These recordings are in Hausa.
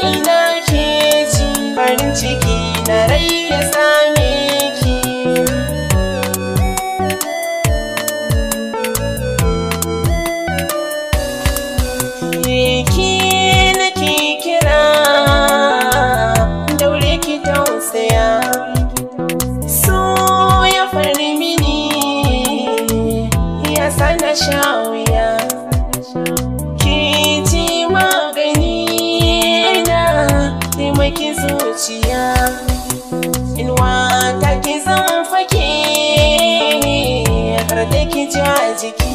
ina ke ji farin ciki na rai ya same ki. Ki nake kira daure ki tausaya, so ya fari mini ya sana sha wuya. Ki ji magani na taimaki zuciya, inuwa ta ki zan fake har da ki ji a jiki.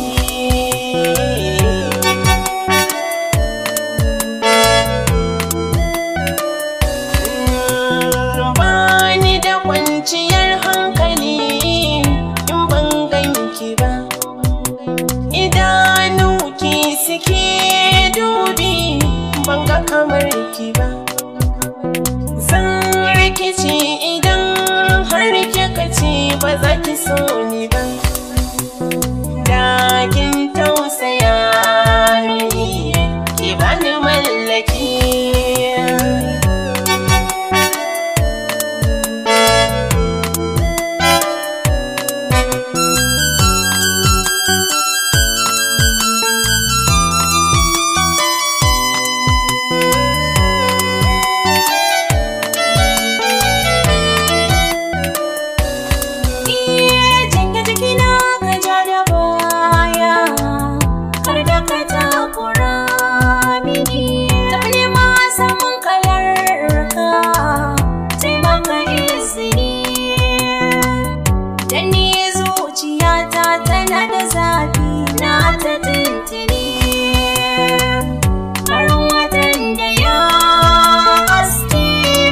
Kwanciyar hankali in ban ganki ba, idanu ki suke dubi ban ga kamar ki ba. Zan rikici idan har kika ce ba za ki so ni ba. Da kin tausaya mini ki bani mallaki. Tana da zafi na ta tintini, farin watan da ya haske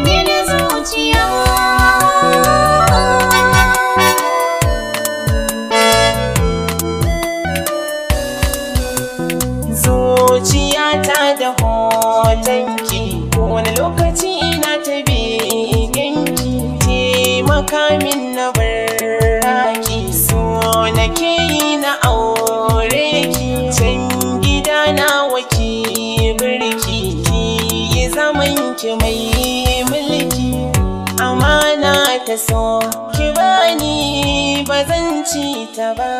mini zuciya. Zuciyata da hotonki wani lokaci ina ta begenki, taimaka min na barraki. Nake yi na aure ki can gida na waki birki, ki yi zaman ki mai mulki. Amana ta so ki bani ba zan ci ta ba.